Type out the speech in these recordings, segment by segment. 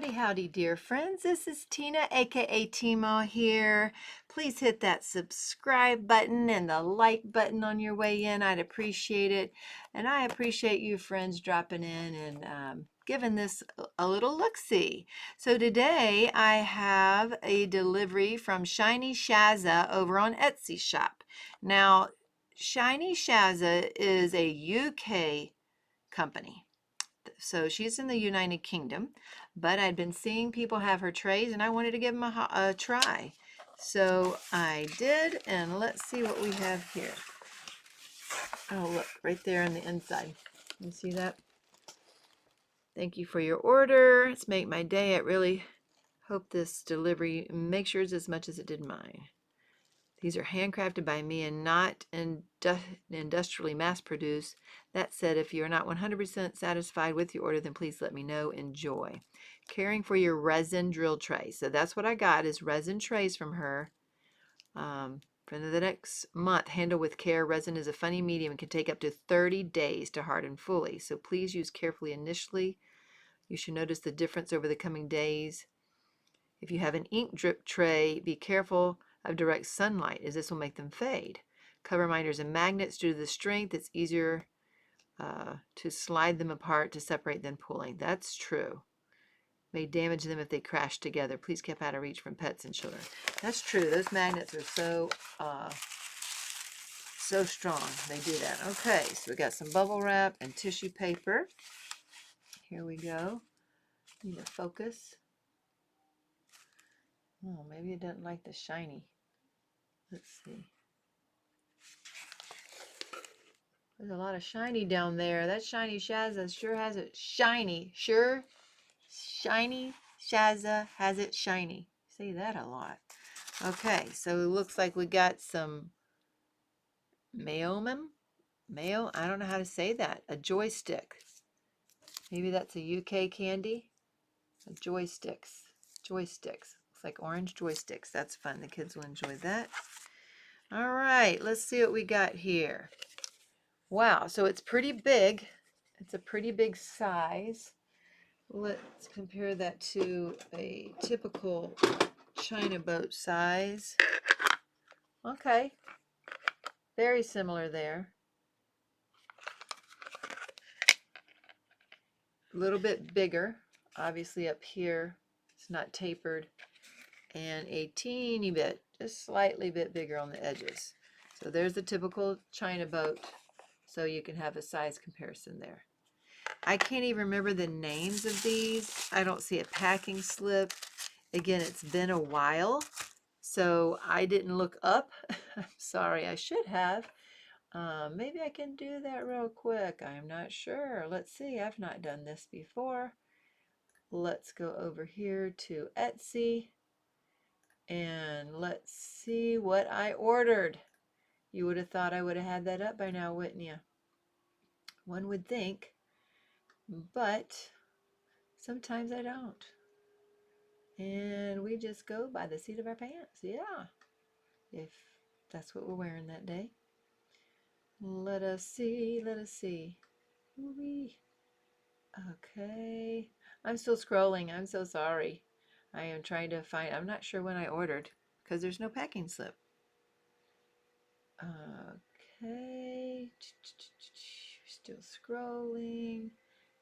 Howdy, howdy, dear friends. This is Tina, aka Teemaw here. Please hit that subscribe button and the like button on your way in. I'd appreciate it. And I appreciate you friends dropping in and giving this a little look-see. So today I have a delivery from ShinyShazza over on Etsy shop. Now, ShinyShazza is a UK company. So she's in the United Kingdom, but I'd been seeing people have her trays and I wanted to give them a try. So I did, and let's see what we have here. Oh, look, right there on the inside. You see that? Thank you for your order. It's made my day. I really hope this delivery makes yours as much as it did mine. These are handcrafted by me and not industrially mass-produced. That said, if you're not 100% satisfied with your order, then please let me know. Enjoy. Caring for your resin drill tray. So that's what I got, is resin trays from her. For the next month, handle with care. Resin is a funny medium and can take up to 30 days to harden fully. So please use carefully initially. You should notice the difference over the coming days. If you have an ink drip tray, be careful of direct sunlight, as this will make them fade. Cover minders and magnets, due to the strength, it's easier to slide them apart to separate than pulling. That's true. May damage them if they crash together. Please keep out of reach from pets and children. That's true. Those magnets are so strong. They do that. Okay, so we got some bubble wrap and tissue paper. Here we go. Need to focus. Oh, maybe it doesn't like the shiny. Let's see. There's a lot of shiny down there. That ShinyShazza sure has it shiny. Sure, ShinyShazza has it shiny. Say that a lot. Okay, so it looks like we got some mayo. I don't know how to say that. A joystick. Maybe that's a UK candy. A joysticks. Looks like orange joysticks. That's fun. The kids will enjoy that. All right, let's see what we got here. Wow, so it's pretty big. It's a pretty big size. Let's compare that to a typical China boat size. Okay, very similar there. A little bit bigger, obviously up here. It's not tapered. And a teeny bit, just slightly bit bigger on the edges. So there's the typical China boat. So you can have a size comparison there. I can't even remember the names of these. I don't see a packing slip. Again, it's been a while, so I didn't look up. I'm sorry, I should have. Maybe I can do that real quick. I'm not sure. Let's see. I've not done this before. Let's go over here to Etsy and let's see what I ordered. You would have thought I would have had that up by now, wouldn't you? One would think, but sometimes I don't. And we just go by the seat of our pants. Yeah, if that's what we're wearing that day. Let us see. Ooh-wee. Okay, I'm still scrolling. I'm so sorry. I am trying to find, I'm not sure when I ordered because there's no packing slip. Okay, still scrolling.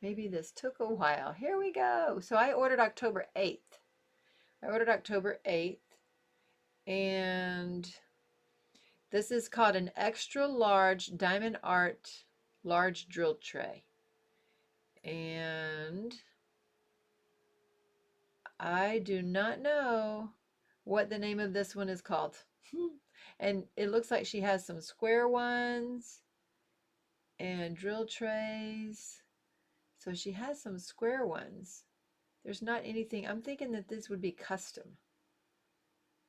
Maybe this took a while. Here we go. So I ordered October 8th. And this is called an extra large diamond art large drill tray. And I do not know what the name of this one is called. And it looks like she has some square ones and drill trays. So she has some square ones. There's not anything. I'm thinking that this would be custom.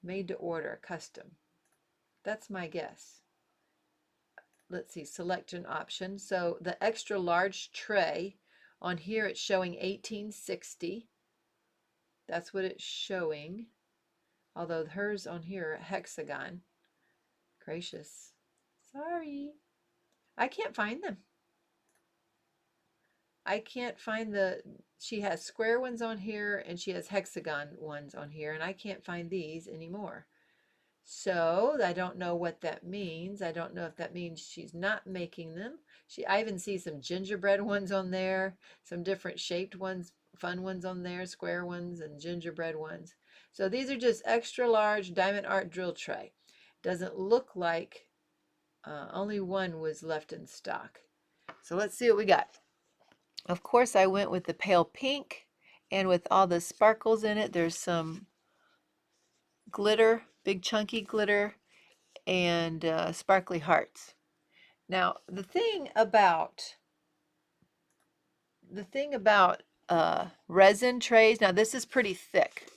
Made to order, custom. That's my guess. Let's see, select an option. So the extra large tray, on here it's showing 1860. That's what it's showing. Although hers on here, hexagon. Gracious. Sorry. I can't find them. I can't find she has square ones on here and she has hexagon ones on here, and I can't find these anymore. So I don't know what that means. I don't know if that means she's not making them. I even see some gingerbread ones on there, some different shaped ones, fun ones on there, square ones and gingerbread ones. So these are just extra large diamond art drill tray. Doesn't look like only one was left in stock. So let's see what we got. Of course, I went with the pale pink, and with all the sparkles in it, there's some glitter, big chunky glitter, and sparkly hearts. Now, the thing about resin trays, now this is pretty thick.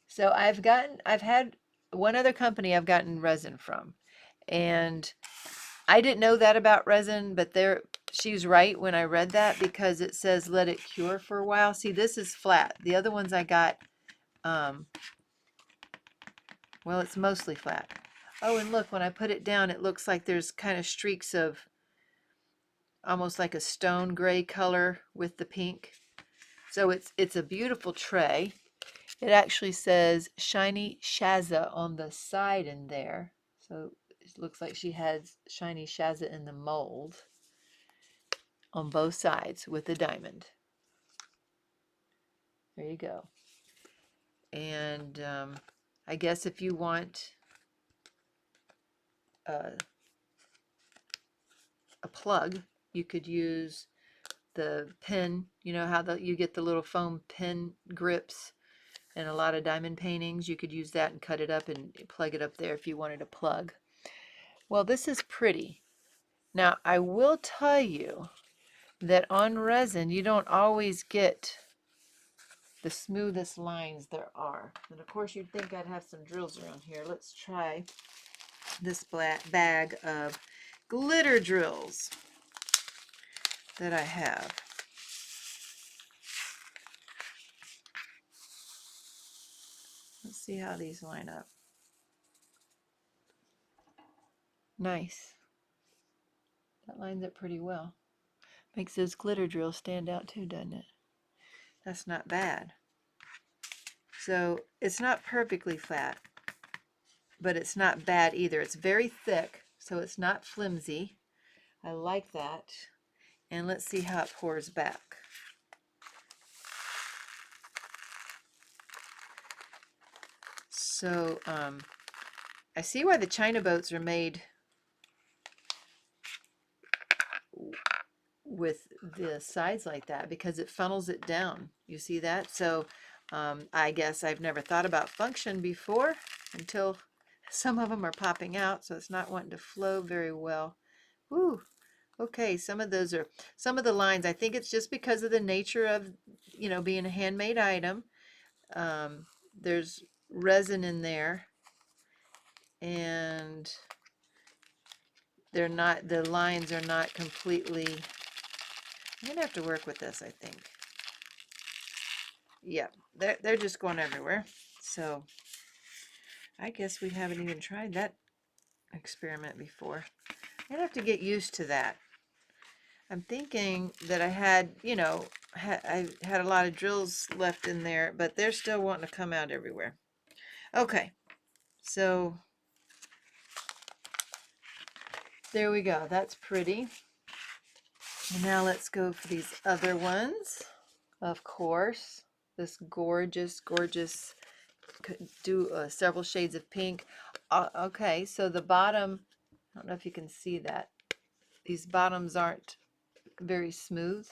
So I've had one other company I've gotten resin from, and I didn't know that about resin, but she's right when I read that, because it says let it cure for a while. See, this is flat. The other ones I got, well, it's mostly flat. Oh, and look, when I put it down, it looks like there's kind of streaks of almost like a stone gray color with the pink. So it's a beautiful tray. It actually says ShinyShazza on the side in there. So it looks like she has ShinyShazza in the mold on both sides with a diamond. There you go. And I guess if you want a plug, you could use the pin. You know how you get the little foam pin grips and a lot of diamond paintings. You could use that and cut it up and plug it up there if you wanted a plug. Well, this is pretty. Now, I will tell you that on resin, you don't always get the smoothest lines there are. And of course, you'd think I'd have some drills around here. Let's try this black bag of glitter drills that I have. Let's see how these line up. Nice. That lines up pretty well. Makes those glitter drills stand out too, doesn't it? That's not bad. So it's not perfectly flat, but it's not bad either. It's very thick, so it's not flimsy. I like that. And let's see how it pours back. So I see why the China boats are made with the sides like that, because it funnels it down. You see that? So I guess I've never thought about function before until some of them are popping out, so it's not wanting to flow very well. Woo. Okay, some of the lines, I think it's just because of the nature of, being a handmade item. There's resin in there, and the lines are not completely, I'm gonna have to work with this, I think. Yeah, they're just going everywhere. So I guess we haven't even tried that experiment before. I'd have to get used to that. I'm thinking that I had, I had a lot of drills left in there, but they're still wanting to come out everywhere. Okay, so there we go. That's pretty. And now let's go for these other ones. Of course, this gorgeous, gorgeous, do several shades of pink. Okay, so the bottom, I don't know if you can see that. These bottoms aren't very smooth.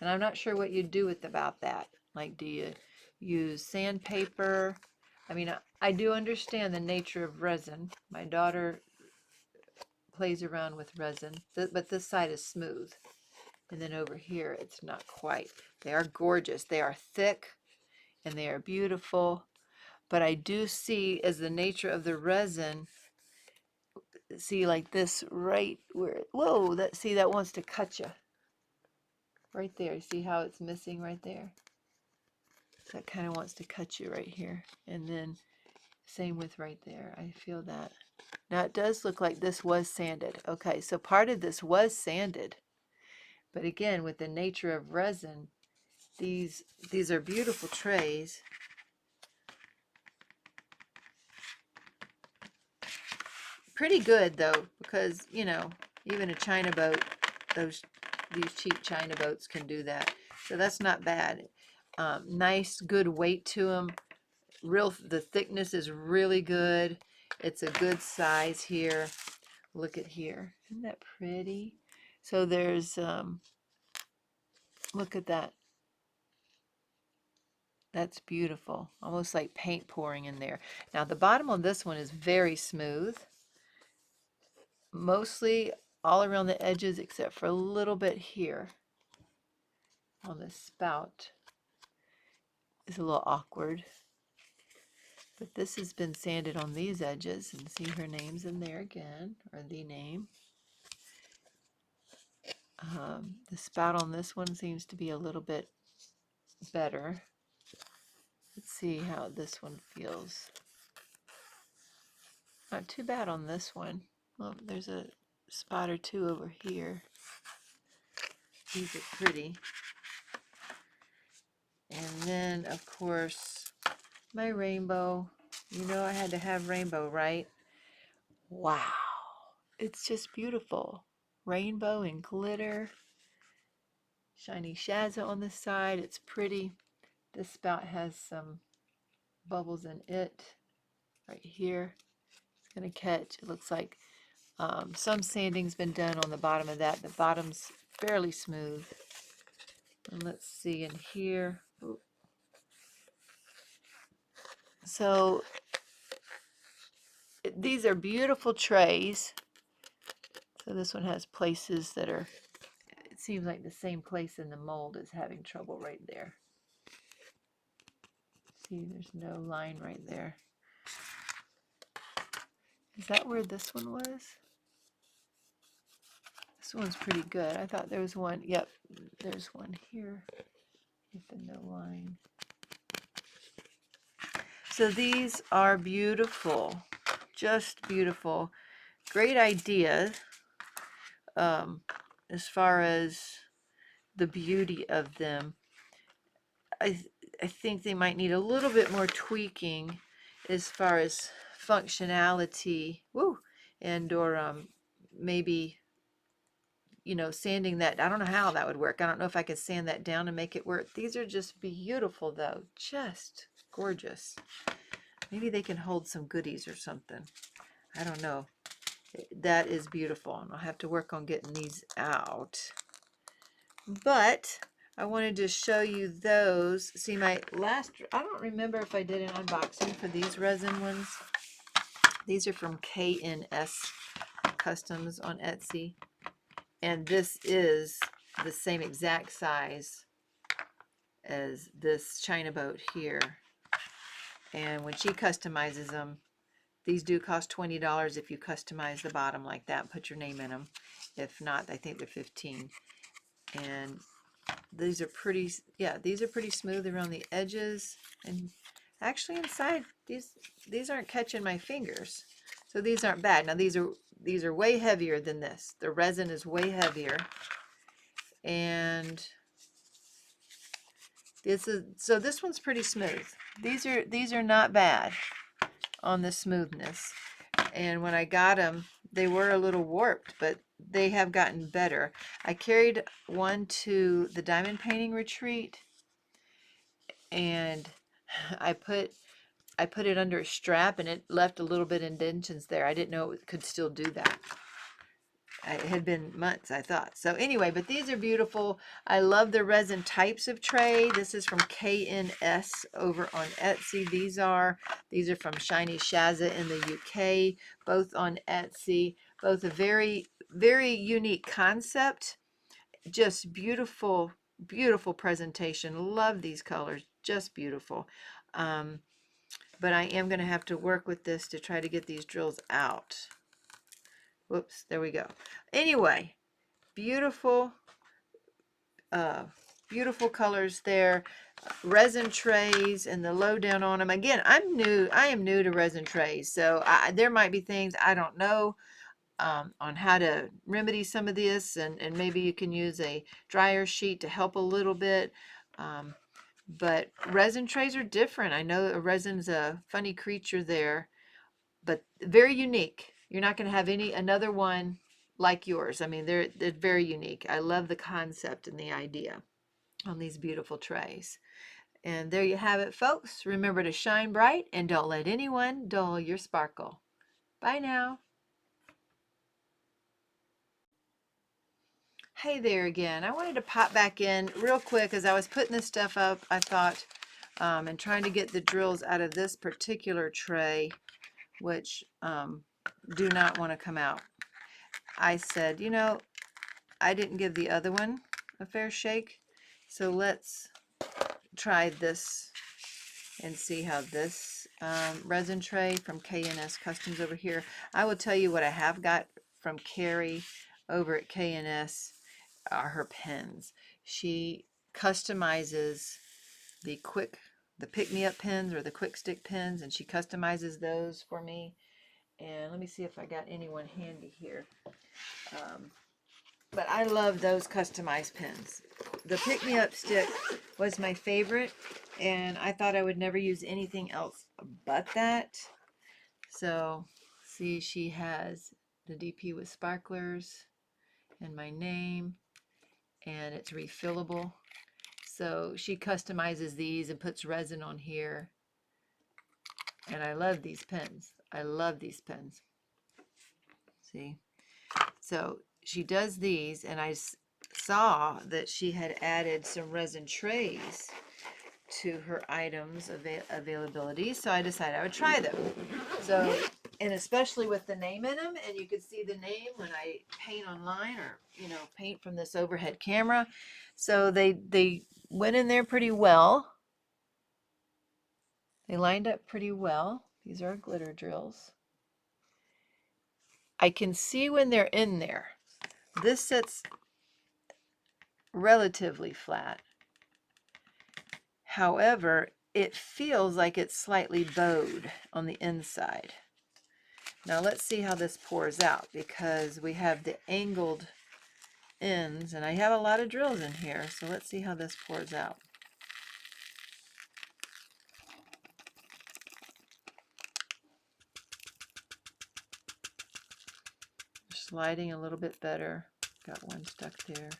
And I'm not sure what you do about that. Like, do you use sandpaper? I mean, I do understand the nature of resin. My daughter plays around with resin, but this side is smooth. And then over here, it's not quite. They are gorgeous. They are thick and they are beautiful. But I do see, as the nature of the resin, see like this right where, whoa, that wants to cut you. Right there. See how it's missing right there? So that kind of wants to cut you right here. And then same with right there. I feel that. Now it does look like this was sanded. Okay, so part of this was sanded. But again, with the nature of resin, These are beautiful trays. Pretty good though, because you know, even a China boat, these cheap China boats can do that. So that's not bad. Nice, good weight to them. The thickness is really good. It's a good size here. Look at here. Isn't that pretty? So there's, look at that. That's beautiful. Almost like paint pouring in there. Now the bottom on this one is very smooth. Mostly all around the edges except for a little bit here on the spout. It's a little awkward. But this has been sanded on these edges, and see her name's in there again, or the name. The spout on this one seems to be a little bit better. Let's see how this one feels. Not too bad on this one. Well, there's a spot or two over here. These are pretty. And then, of course, my rainbow. You know I had to have rainbow, right? Wow. It's just beautiful. Rainbow and glitter. ShinyShazza on the side. It's pretty. This spout has some bubbles in it. Right here. It's going to catch. It looks like some sanding's been done on the bottom of that. The bottom's fairly smooth. And let's see in here. Ooh. So these are beautiful trays. So this one has places that are, it seems like the same place in the mold is having trouble right there. See, there's no line right there. Is that where this one was? This one's pretty good. I thought there was one. Yep, there's one here with the no line. So these are beautiful, just beautiful. Great idea as far as the beauty of them. I think they might need a little bit more tweaking as far as functionality. Woo! And or maybe, you know, sanding that. I don't know how that would work. I don't know if I could sand that down and make it work. These are just beautiful though. Just gorgeous. Maybe they can hold some goodies or something. I don't know. That is beautiful. And I'll have to work on getting these out. But I wanted to show you those. See, my last, I don't remember if I did an unboxing for these resin ones. These are from KnS Customs on Etsy. And this is the same exact size as this China boat here. And when she customizes them, these do cost $20 if you customize the bottom like that, put your name in them. If not, I think they're $15. And these are pretty, yeah, these are pretty smooth around the edges. And actually inside, these aren't catching my fingers. So these aren't bad. Now these are way heavier than this. The resin is way heavier. And this one's pretty smooth. These are not bad on the smoothness. And when I got them, they were a little warped, but they have gotten better. I carried one to the diamond painting retreat, and I put it under a strap, and it left a little bit of indentions there. I didn't know it could still do that. It had been months, I thought. So anyway, but these are beautiful. I love the resin types of tray. This is from KnS over on Etsy. These are from ShinyShazza in the UK, both on Etsy. Both a very, very unique concept. Just beautiful, beautiful presentation. Love these colors. Just beautiful. But I am going to have to work with this to try to get these drills out. Whoops, there we go. Anyway, beautiful, beautiful colors there. Resin trays and the lowdown on them. Again, I am new to resin trays, so there might be things I don't know on how to remedy some of this, and maybe you can use a dryer sheet to help a little bit. But resin trays are different. I know a resin's a funny creature there, but very unique. You're not going to have another one like yours. I mean, they're very unique. I love the concept and the idea on these beautiful trays. And there you have it, folks. Remember to shine bright and don't let anyone dull your sparkle. Bye now. Hey there again. I wanted to pop back in real quick as I was putting this stuff up. I thought, and trying to get the drills out of this particular tray, which do not want to come out. I said, you know, I didn't give the other one a fair shake, so let's try this and see how this resin tray from KnS Customs over here. I will tell you what I have got from Kari over at KnS are her pens. She customizes the pick-me-up pens or the quick stick pens, and she customizes those for me. And let me see if I got anyone handy here. But I love those customized pens. The pick-me-up stick was my favorite, and I thought I would never use anything else but that. So, see, she has the DP with sparklers and my name, and it's refillable. So she customizes these and puts resin on here. And I love these pens. I love these pens. See? So she does these, and I saw that she had added some resin trays to her items availability, so I decided I would try them. So, and especially with the name in them, and you can see the name when I paint online or, you know, paint from this overhead camera. So they went in there pretty well. They lined up pretty well. These are glitter drills. I can see when they're in there. This sits relatively flat. However, it feels like it's slightly bowed on the inside. Now let's see how this pours out, because we have the angled ends, and I have a lot of drills in here, so let's see how this pours out. Sliding a little bit better. Got one stuck there.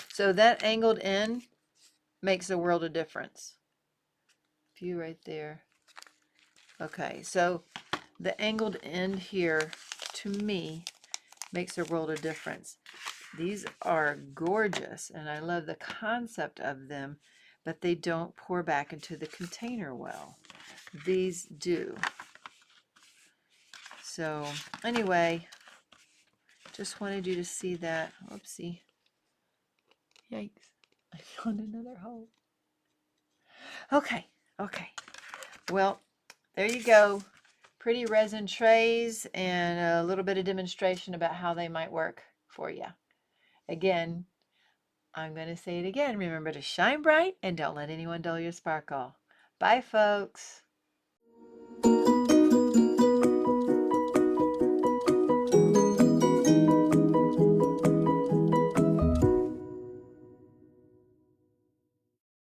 So that angled end makes a world of difference. View right there. Okay, so the angled end here, to me, makes a world of difference. These are gorgeous, and I love the concept of them, but they don't pour back into the container well. These do. So anyway, just wanted you to see that. Oopsie. Yikes. I found another hole. Okay. Well, there you go. Pretty resin trays and a little bit of demonstration about how they might work for you. Again, I'm going to say it again. Remember to shine bright and don't let anyone dull your sparkle. Bye, folks.